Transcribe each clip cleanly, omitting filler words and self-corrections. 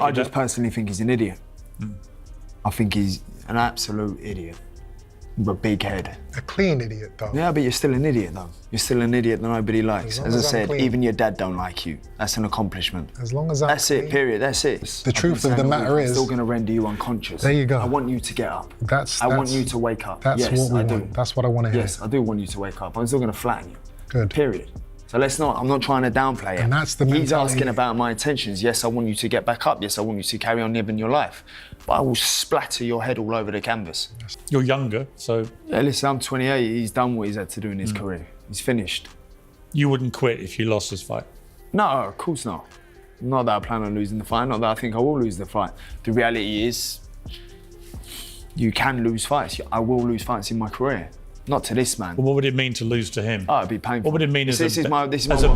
I just personally think he's an idiot. I think he's an absolute idiot. With a big head. A clean idiot, though. Yeah, but you're still an idiot, though. You're still an idiot that nobody likes. As I said, clean. even your dad don't like you. That's an accomplishment. As long as I'm That's clean. it, period, that's it. The truth of the matter is... I'm still going to render you unconscious. There you go. I want you to get up. I want you to wake up. That's yes, what we I do. want. That's what I want to hear. Yes, I do want you to wake up. I'm still going to flatten you. Good. Period. So I'm not trying to downplay it. And that's the He's mentality. asking about my intentions. Yes, I want you to get back up. Yes, I want you to carry on living your life. But I will splatter your head all over the canvas. You're younger, so... Yeah, listen, I'm 28. He's done what he's had to do in his career. He's finished. You wouldn't quit if you lost this fight? No, of course not. Not that I plan on losing the fight. Not that I think I will lose the fight. The reality is, you can lose fights. I will lose fights in my career. Not to this man. Well, what would it mean to lose to him? Oh, it'd be painful. What would it mean as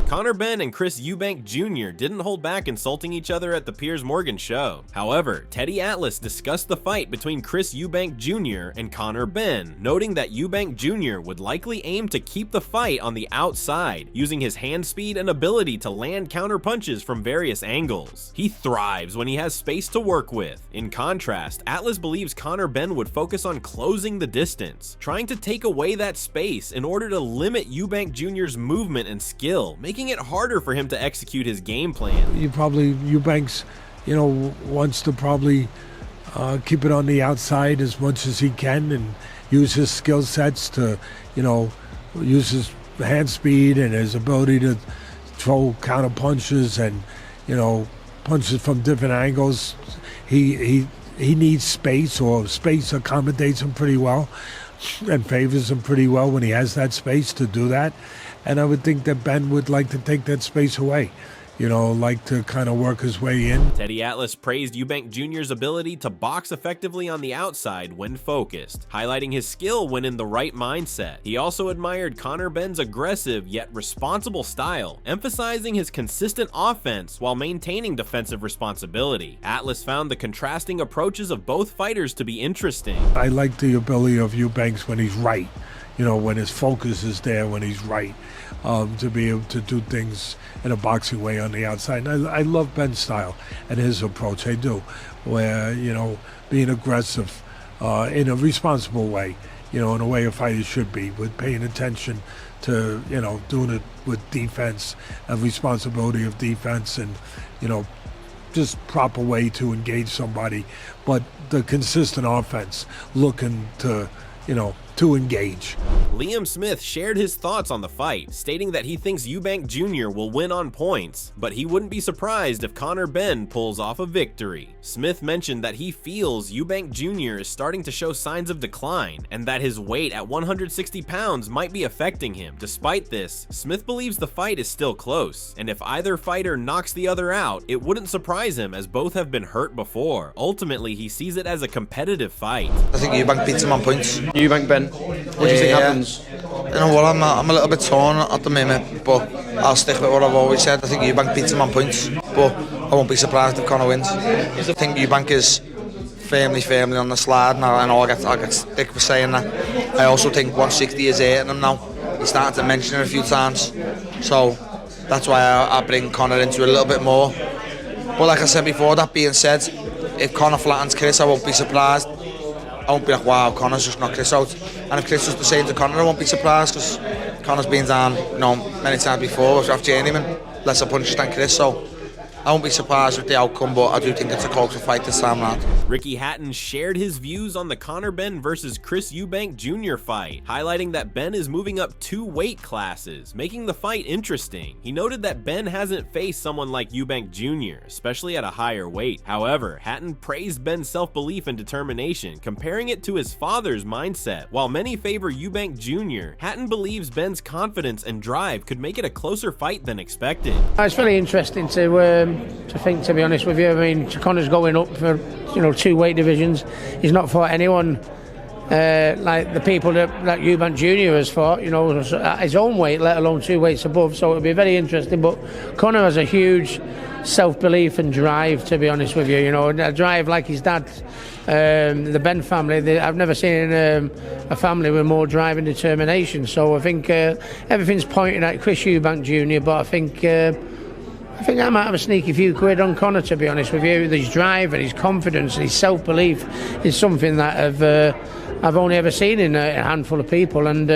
Conor Benn and Chris Eubank Jr. didn't hold back insulting each other at the Piers Morgan show. However, Teddy Atlas discussed the fight between Chris Eubank Jr. and Conor Benn, noting that Eubank Jr. would likely aim to keep the fight on the outside, using his hand speed and ability to land counter punches from various angles. He thrives when he has space to work with. In contrast, Atlas believes Conor Benn would focus on closing the distance, trying to take away that space in order to limit Eubank Jr.'s movement and skill, making it harder for him to execute his game plan. Eubanks, wants to probably keep it on the outside as much as he can and use his skill sets to, use his hand speed and his ability to throw counter punches and, punches from different angles. He needs space, or space accommodates him pretty well and favors him pretty well when he has that space to do that. And I would think that Ben would like to take that space away, like to kind of work his way in. Teddy Atlas praised Eubank Jr.'s ability to box effectively on the outside when focused, highlighting his skill when in the right mindset. He also admired Conor Benn's aggressive yet responsible style, emphasizing his consistent offense while maintaining defensive responsibility. Atlas found the contrasting approaches of both fighters to be interesting. I like the ability of Eubanks when he's right, when his focus is there, when he's right, to be able to do things in a boxing way on the outside. And I love Ben's style and his approach. I do, where, being aggressive in a responsible way, in a way a fighter should be, with paying attention to, doing it with defense and responsibility of defense and, just proper way to engage somebody, but the consistent offense looking to, to engage. Liam Smith shared his thoughts on the fight, stating that he thinks Eubank Jr. will win on points, but he wouldn't be surprised if Conor Benn pulls off a victory. Smith mentioned that he feels Eubank Jr. is starting to show signs of decline, and that his weight at 160 pounds might be affecting him. Despite this, Smith believes the fight is still close, and if either fighter knocks the other out, it wouldn't surprise him as both have been hurt before. Ultimately, he sees it as a competitive fight. I think Eubank beats him on points. Eubank Ben, what do you think happens? You know what, I'm a little bit torn at the moment, but I'll stick with what I've always said. I think Eubank beats him on points, but I won't be surprised if Conor wins. I think Eubank is firmly on the slide, and I know I get stick for saying that. I also think 160 is hitting him now. He's starting to mention it a few times, so that's why I bring Conor into it a little bit more. But like I said before, that being said, if Conor flattens Chris, I won't be surprised. I won't be like, wow, Conor's just knocked Chris out. And if Chris was the same to Conor, I won't be surprised, because Conor's been down, many times before with journeyman, lesser punches than Chris, so I won't be surprised with the outcome, but I do think it's a closer fight this time round. Ricky Hatton shared his views on the Conor Benn versus Chris Eubank Jr. fight, highlighting that Benn is moving up 2 weight classes, making the fight interesting. He noted that Benn hasn't faced someone like Eubank Jr., especially at a higher weight. However, Hatton praised Benn's self-belief and determination, comparing it to his father's mindset. While many favor Eubank Jr., Hatton believes Benn's confidence and drive could make it a closer fight than expected. It's really interesting to think, to be honest with you. I mean, Conor's going up for 2 weight divisions. He's not fought anyone like the people that Eubank Jr. has fought, at his own weight, let alone 2 weights above. So it'll be very interesting. But Conor has a huge self-belief and drive, to be honest with you. A drive like his dad, the Benn family. I've never seen a family with more drive and determination. So I think everything's pointing at Chris Eubank Jr. But I think I think I might have a sneaky few quid on Conor, to be honest with you. His drive and his confidence and his self-belief is something that I've only ever seen in a handful of people, and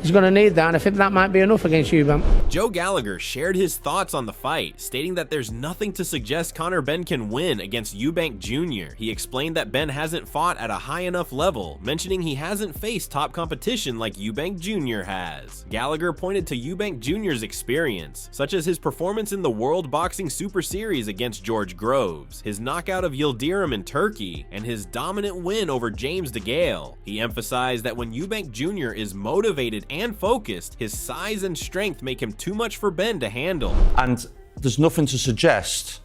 he's going to need that, and I think that might be enough against Eubank. Joe Gallagher shared his thoughts on the fight, stating that there's nothing to suggest Conor Benn can win against Eubank Jr. He explained that Benn hasn't fought at a high enough level, mentioning he hasn't faced top competition like Eubank Jr. has. Gallagher pointed to Eubank Jr.'s experience, such as his performance in the World Boxing Super Series against George Groves, his knockout of Yildirim in Turkey, and his dominant win over James DeGale. He emphasized that when Eubank Jr. is motivated and focused, his size and strength make him too much for Benn to handle. And there's nothing to suggest,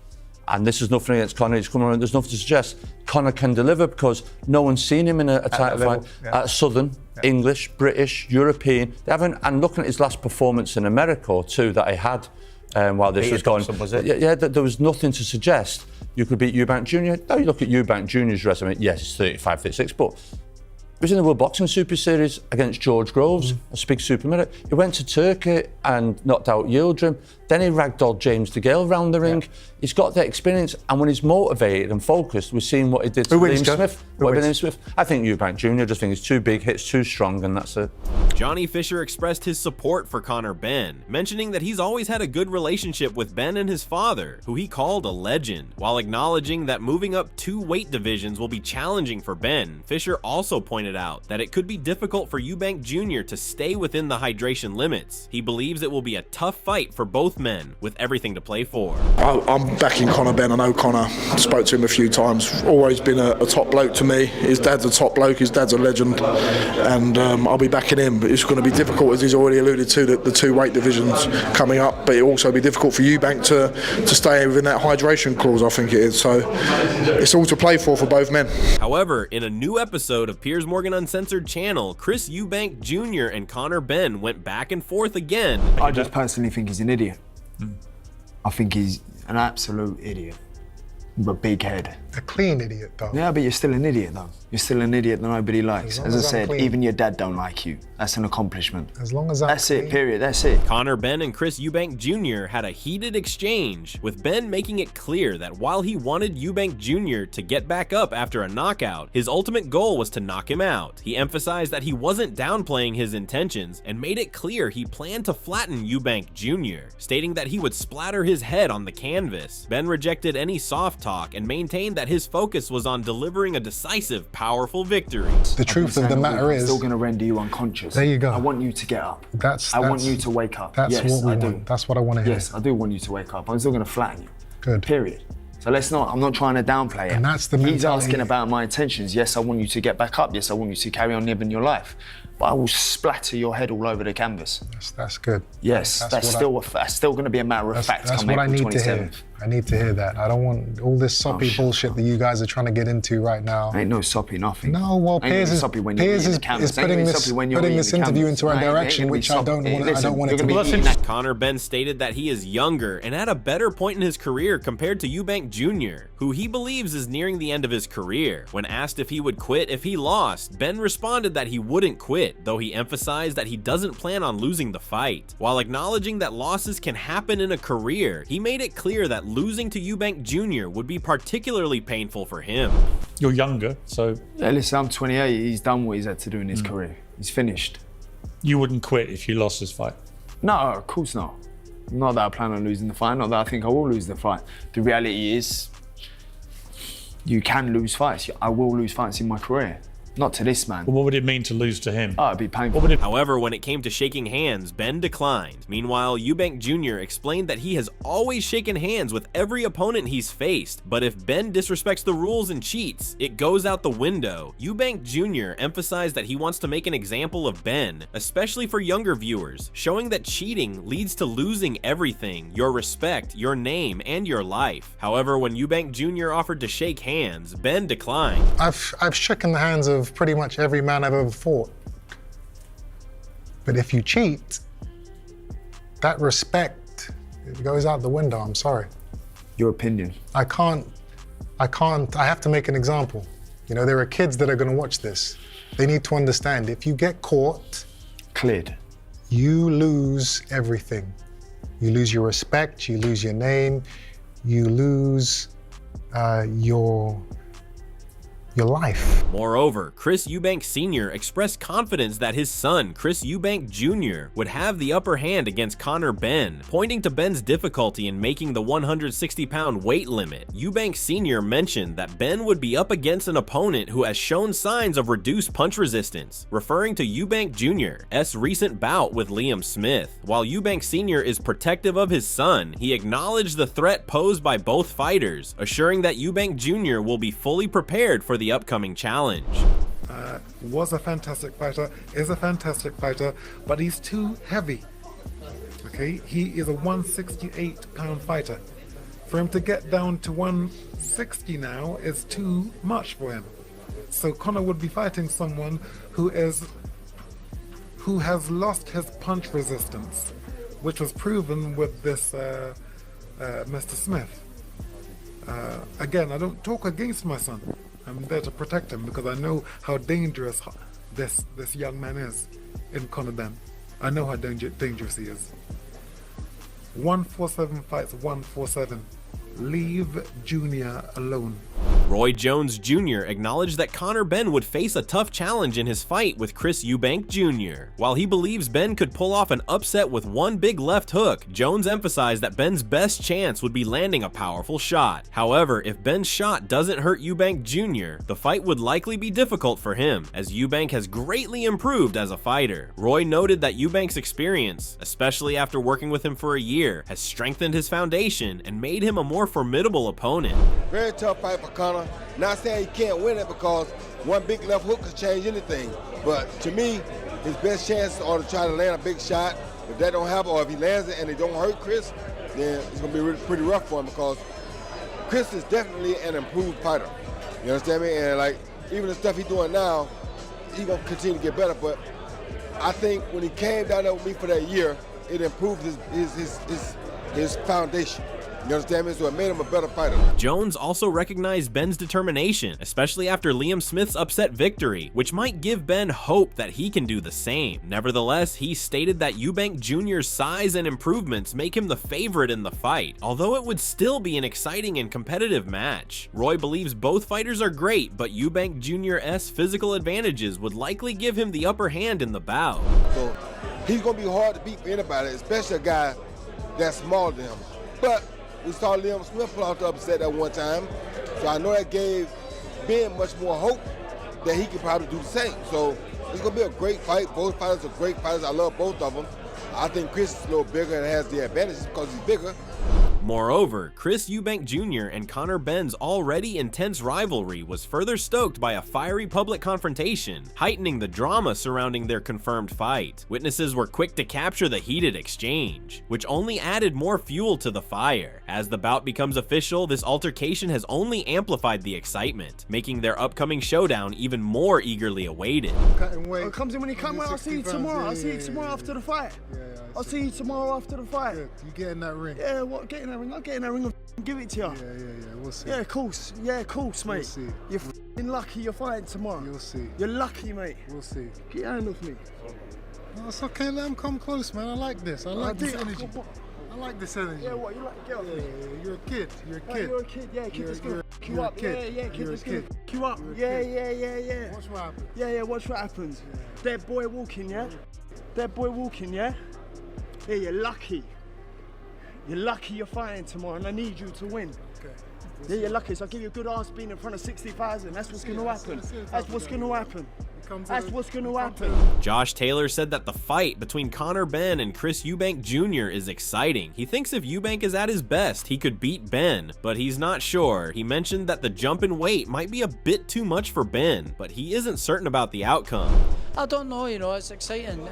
and this is nothing against Conor, he's coming around, there's nothing to suggest Conor can deliver, because no one's seen him in a title fight at Southern, English, British, European. They haven't, and looking at his last performance in America too that he had while this was going, there was nothing to suggest you could beat Eubank Jr. Now you look at Eubank Jr.'s resume, yes, it's 35, 36, but he was in the World Boxing Super Series against George Groves, a big super middleweight. He went to Turkey and knocked out Yildirim. Then he ragdolled James DeGale round the ring. He's got that experience, and when he's motivated and focused, we've seen what he did to Liam Smith. I think Eubank Jr. just think he's too big, hits too strong, and that's it. Johnny Fisher expressed his support for Conor Benn, mentioning that he's always had a good relationship with Benn and his father, who he called a legend. While acknowledging that moving up 2 weight divisions will be challenging for Benn, Fisher also pointed out that it could be difficult for Eubank Jr. to stay within the hydration limits. He believes it will be a tough fight for both men, with everything to play for. I'm backing Conor Benn. I know Conor, spoke to him a few times, always been a top bloke to me. His dad's a top bloke, his dad's a legend, and I'll be backing him, but it's going to be difficult, as he's already alluded to, the 2 weight divisions coming up, but it'll also be difficult for Eubank to stay within that hydration clause, I think it is, so it's all to play for both men. However, in a new episode of Piers Morgan Uncensored channel, Chris Eubank Jr. and Conor Benn went back and forth again. I just personally think he's an idiot. I think he's an absolute idiot. With a big head. A clean idiot, though. Yeah, but you're still an idiot, though. You're still an idiot that nobody likes. As I said, clean. even your dad don't like you. That's an accomplishment. As long as I'm That's clean. it, period. That's it. Conor Benn and Chris Eubank Jr. had a heated exchange, with Benn making it clear that while he wanted Eubank Jr. to get back up after a knockout, his ultimate goal was to knock him out. He emphasized that he wasn't downplaying his intentions and made it clear he planned to flatten Eubank Jr., stating that he would splatter his head on the canvas. Benn rejected any soft talk and maintained that his focus was on delivering a decisive, powerful victory. The truth of the matter I'm is, still going to render you unconscious. There you go. I want you to get up. That's I want you to wake up. That's Yes, what we I do. want. That's what I want to hear. Yes, I do want you to wake up. I'm still going to flatten you. Good. Period. So I'm not trying to downplay it. And that's the He's mentality. asking about my intentions. Yes, I want you to get back up. Yes, I want you to carry on living your life. But I will splatter your head all over the canvas. That's good. Yes, that's still going to be a matter of fact. That's come what I April need to hear. 27th. I need to hear that. I don't want all this soppy bullshit that you guys are trying to get into right now. Ain't no soppy nothing. No, well, Piers is putting this interview into our direction, which I don't want it to be. Conor Benn stated that he is younger and at a better point in his career compared to Eubank Jr., who he believes is nearing the end of his career. When asked if he would quit if he lost, Benn responded that he wouldn't quit, though he emphasized that he doesn't plan on losing the fight. While acknowledging that losses can happen in a career, he made it clear that losing to Eubank Jr. would be particularly painful for him. You're younger, so... Yeah, listen, I'm 28. He's done what he's had to do in his career. He's finished. You wouldn't quit if you lost this fight? No, of course not. Not that I plan on losing the fight. Not that I think I will lose the fight. The reality is, you can lose fights. I will lose fights in my career. Not to this man. Well, what would it mean to lose to him? Oh, it'd be painful. However, when it came to shaking hands, Benn declined. Meanwhile, Eubank Jr. explained that he has always shaken hands with every opponent he's faced, but if Benn disrespects the rules and cheats, it goes out the window. Eubank Jr. emphasized that he wants to make an example of Benn, especially for younger viewers, showing that cheating leads to losing everything: your respect, your name, and your life. However, when Eubank Jr. offered to shake hands, Benn declined. I've shaken the hands of pretty much every man I've ever fought. But if you cheat, that respect, it goes out the window. I'm sorry. Your opinion. I have to make an example. You know, there are kids that are going to watch this. They need to understand, if you get caught, cleared, you lose everything. You lose your respect, you lose your name, you lose your life. Moreover, Chris Eubank Sr. expressed confidence that his son, Chris Eubank Jr., would have the upper hand against Conor Benn, pointing to Benn's difficulty in making the 160-pound weight limit. Eubank Sr. mentioned that Benn would be up against an opponent who has shown signs of reduced punch resistance, referring to Eubank Jr.'s recent bout with Liam Smith. While Eubank Sr. is protective of his son, he acknowledged the threat posed by both fighters, assuring that Eubank Jr. will be fully prepared for the upcoming challenge. Was a fantastic fighter, is a fantastic fighter, but he's too heavy. Okay, he is a 168-pound fighter. For him to get down to 160 now is too much for him. So Conor would be fighting someone who has lost his punch resistance, which was proven with this Mr. Smith. Again, I don't talk against my son. I'm there to protect him because I know how dangerous this young man is in Conor Benn. I know how dangerous he is. 147 fights, 147. Leave Junior alone. Roy Jones Jr. acknowledged that Conor Benn would face a tough challenge in his fight with Chris Eubank Jr. While he believes Benn could pull off an upset with one big left hook, Jones emphasized that Benn's best chance would be landing a powerful shot. However, if Benn's shot doesn't hurt Eubank Jr., the fight would likely be difficult for him, as Eubank has greatly improved as a fighter. Roy noted that Eubank's experience, especially after working with him for a year, has strengthened his foundation and made him a more formidable opponent. Very tough fight for Conor. Not saying he can't win it because one big left hook could change anything. But to me, his best chances are to try to land a big shot. If that don't happen, or if he lands it and it don't hurt Chris, then it's going to be pretty rough for him because Chris is definitely an improved fighter. You understand me? And like even the stuff he's doing now, he's going to continue to get better. But I think when he came down there with me for that year, it improved his foundation. You understand me? So it made him a better fighter. Jones also recognized Benn's determination, especially after Liam Smith's upset victory, which might give Benn hope that he can do the same. Nevertheless, he stated that Eubank Jr.'s size and improvements make him the favorite in the fight, although it would still be an exciting and competitive match. Roy believes both fighters are great, but Eubank Jr.'s physical advantages would likely give him the upper hand in the bout. So he's going to be hard to beat for anybody, especially a guy that's smaller than him. But we saw Liam Smith pull out the upset at one time, so I know that gave Ben much more hope that he could probably do the same. So it's going to be a great fight. Both fighters are great fighters. I love both of them. I think Chris is a little bigger and has the advantage because he's bigger. Moreover, Chris Eubank Jr. and Conor Benn's already intense rivalry was further stoked by a fiery public confrontation, heightening the drama surrounding their confirmed fight. Witnesses were quick to capture the heated exchange, which only added more fuel to the fire. As the bout becomes official, this altercation has only amplified the excitement, making their upcoming showdown even more eagerly awaited. It comes in when you come. I'll see you tomorrow. I'll see you tomorrow after the fight. I'll see you tomorrow after the fight. You get in that ring. Yeah, what? Get in that ring. I'll get in that ring and give it to you. Yeah. We'll see. Yeah, of course. Yeah, of course, mate. We'll see. You're lucky you're fighting tomorrow. You'll see. You're lucky, mate. We'll see. Get your hand off me. No, it's okay. Let him come close, man. I like this. I like this energy. I like this energy. Yeah, what? You like get off me? You're a kid. You're a kid. You're a kid. Yeah, kid that's gonna f you up. Yeah, kid that's gonna f you up. Yeah. Watch what happens. Yeah, watch what happens. Dead boy walking, yeah? Dead boy walking, yeah? Yeah, you're lucky. You're lucky you're fighting tomorrow and I need you to win. Okay. Yeah, you're lucky, so I'll give you a good ass beating in front of 60,000. That's what's gonna happen. That's what's gonna happen. That's what's gonna happen. Josh Taylor said that the fight between Conor Benn and Chris Eubank Jr. is exciting. He thinks if Eubank is at his best, he could beat Benn, but he's not sure. He mentioned that the jump in weight might be a bit too much for Benn, but he isn't certain about the outcome. I don't know, it's exciting.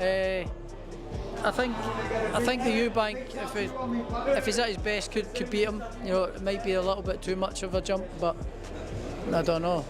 I think the Eubank, if he's at his best, could beat him. It might be a little bit too much of a jump, but I don't know.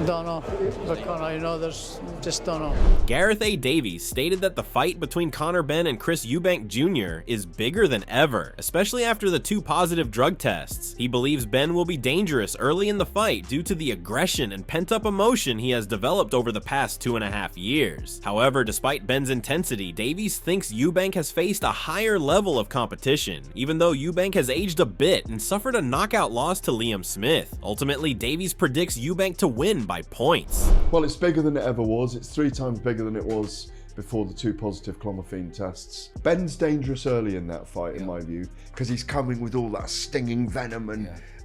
Don't know. But Conor, you know, there's just don't know. Gareth A. Davies stated that the fight between Conor Benn and Chris Eubank Jr. is bigger than ever, especially after the 2 positive drug tests. He believes Benn will be dangerous early in the fight due to the aggression and pent-up emotion he has developed over the past 2.5 years. However, despite Benn's intensity, Davies thinks Eubank has faced a higher level of competition, even though Eubank has aged a bit and suffered a knockout loss to Liam Smith. Ultimately, Davies predicts Eubank to win by points. Well, it's bigger than it ever was. It's 3 times bigger than it was before the 2 positive clomiphene tests. Benn's dangerous early in that fight, in my view, because he's coming with all that stinging venom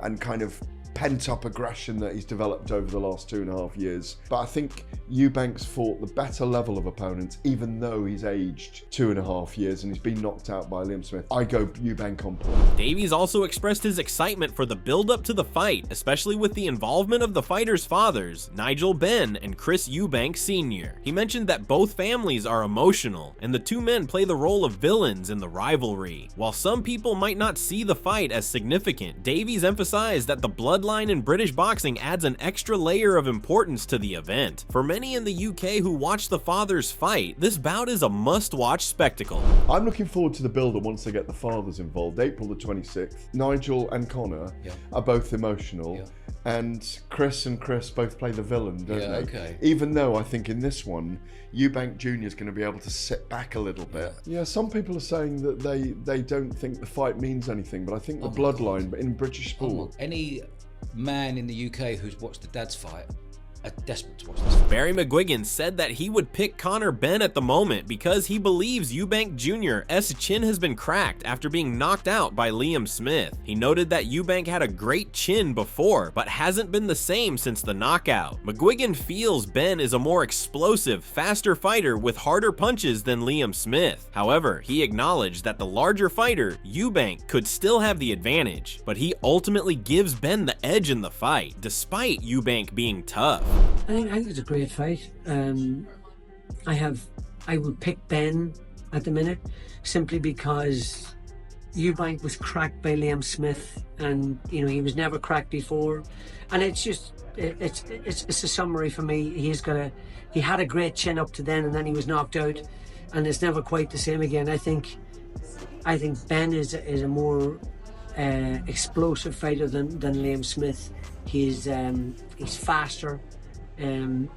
and kind of pent-up aggression that he's developed over the last 2.5 years. But I think Eubank's fought the better level of opponents, even though he's aged 2.5 years and he's been knocked out by Liam Smith. I go Eubank on point. Davies also expressed his excitement for the build-up to the fight, especially with the involvement of the fighters' fathers, Nigel Benn and Chris Eubank Senior. He mentioned that both families are emotional, and the 2 men play the role of villains in the rivalry. While some people might not see the fight as significant, Davies emphasized that the bloodline in British boxing adds an extra layer of importance to the event. For many in the UK who watch the fathers fight, this bout is a must-watch spectacle. I'm looking forward to the build-up once they get the fathers involved. April the 26th. Nigel and Conor are both emotional, and Chris both play the villain, don't they? Okay. Even though I think in this one, Eubank Jr. is going to be able to sit back a little bit. Yeah, some people are saying that they don't think the fight means anything, but I think the bloodline in British sport. Any man in the UK who's watched the dads fight are desperate to watch this. Barry McGuigan said that he would pick Conor Benn at the moment because he believes Eubank Jr.'s chin has been cracked after being knocked out by Liam Smith. He noted that Eubank had a great chin before, but hasn't been the same since the knockout. McGuigan feels Benn is a more explosive, faster fighter with harder punches than Liam Smith. However, he acknowledged that the larger fighter, Eubank, could still have the advantage, but he ultimately gives Benn the edge in the fight, despite Eubank being tough. I think it's a great fight. I would pick Benn at the minute simply because Eubank was cracked by Liam Smith, and you know he was never cracked before, and it's a summary for me. He had a great chin up to then, and then he was knocked out, and it's never quite the same again. I think Benn is a more explosive fighter than Liam Smith. He's faster.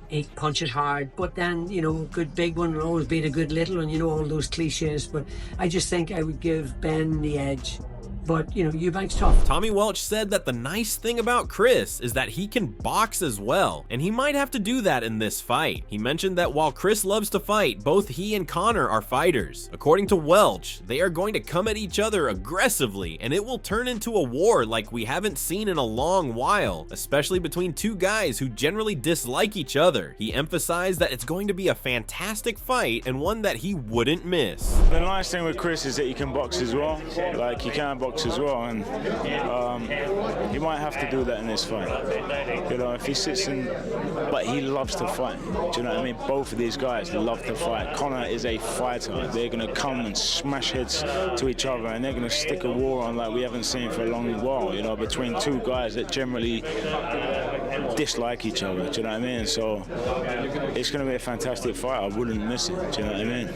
He punches hard, but then, you know, good big one will always beat a good little one, you know, all those cliches. But I just think I would give Benn the edge. But, you know, Eubank's tough. Tommy Welch said that the nice thing about Chris is that he can box as well, and he might have to do that in this fight. He mentioned that while Chris loves to fight, both he and Conor are fighters. According to Welch, they are going to come at each other aggressively, and it will turn into a war like we haven't seen in a long while, especially between 2 guys who generally dislike each other. He emphasized that it's going to be a fantastic fight and one that he wouldn't miss. The nice thing with Chris is that he can box as well. Like, he can box as well, and he might have to do that in this fight. You know, if he sits in, but he loves to fight. Do you know what I mean? Both of these guys love to fight. Conor is a fighter. They're going to come and smash heads to each other, and they're going to stick a war on like we haven't seen for a long while. You know, between 2 guys that generally dislike each other. Do you know what I mean? So it's going to be a fantastic fight. I wouldn't miss it. Do you know what I mean?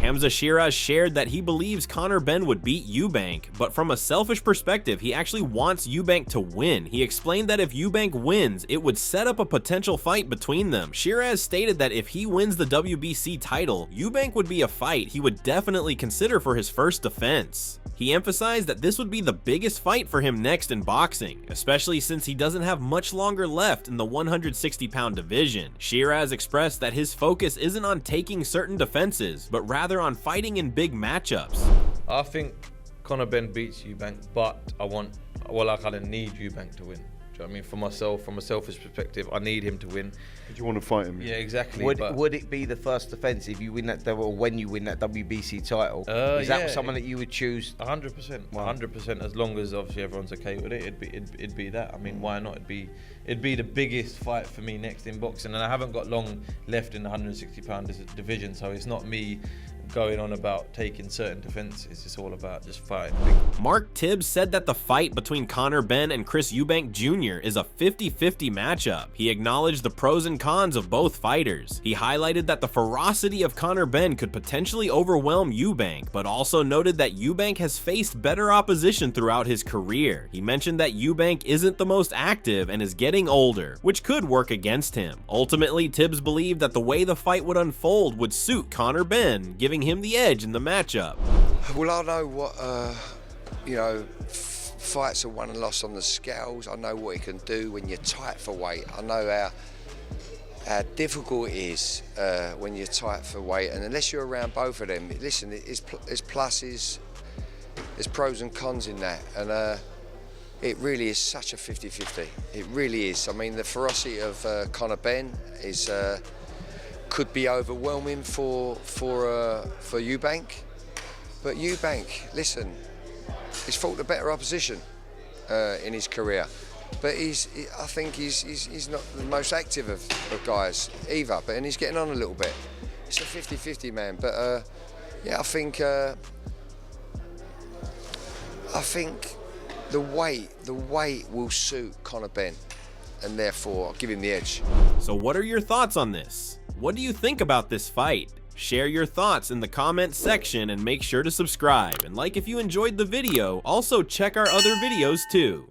Hamza Sheerz shared that he believes Conor Benn would beat Eubank, but from a selfish perspective, he actually wants Eubank to win. He explained that if Eubank wins, it would set up a potential fight between them. Sheerz stated that if he wins the WBC title, Eubank would be a fight he would definitely consider for his first defense. He emphasized that this would be the biggest fight for him next in boxing, especially since he doesn't have much longer left in the 160-pound division. Sheerz expressed that his focus isn't on taking certain defenses, but rather on fighting in big matchups. I think Conor Benn beats Eubank, but I kind of need Eubank to win. Do you know what I mean? For myself, from a selfish perspective, I need him to win. Do you want to fight him? Yeah, exactly. Would it be the first defence if you win that, or when you win that WBC title? Is that someone that you would choose? 100%. 100%. As long as obviously everyone's okay with it, it'd be that. I mean, why not? It'd be the biggest fight for me next in boxing, and I haven't got long left in the 160-pound division, so it's not me going on about taking certain defenses. It's all about just fighting. Mark Tibbs said that the fight between Conor Benn and Chris Eubank Jr. is a 50-50 matchup. He acknowledged the pros and cons of both fighters. He highlighted that the ferocity of Conor Benn could potentially overwhelm Eubank, but also noted that Eubank has faced better opposition throughout his career. He mentioned that Eubank isn't the most active and is getting older, which could work against him. Ultimately, Tibbs believed that the way the fight would unfold would suit Conor Benn, giving him the edge in the matchup. Well, I know what, you know, fights are won and lost on the scales. I know what he can do when you're tight for weight. I know how difficult it is when you're tight for weight, and unless you're around both of them, listen, there's pluses, there's pros and cons in that, and it really is such a 50-50. It really is. I mean, the ferocity of Conor Benn is could be overwhelming for Eubank, but Eubank, listen, he's fought the better opposition in his career, but I think he's not the most active of guys either. But and he's getting on a little bit. It's a 50-50, man. But yeah, I think the weight will suit Conor Benn, and therefore I'll give him the edge. So what are your thoughts on this? What do you think about this fight? Share your thoughts in the comments section and make sure to subscribe and like if you enjoyed the video. Also check our other videos too.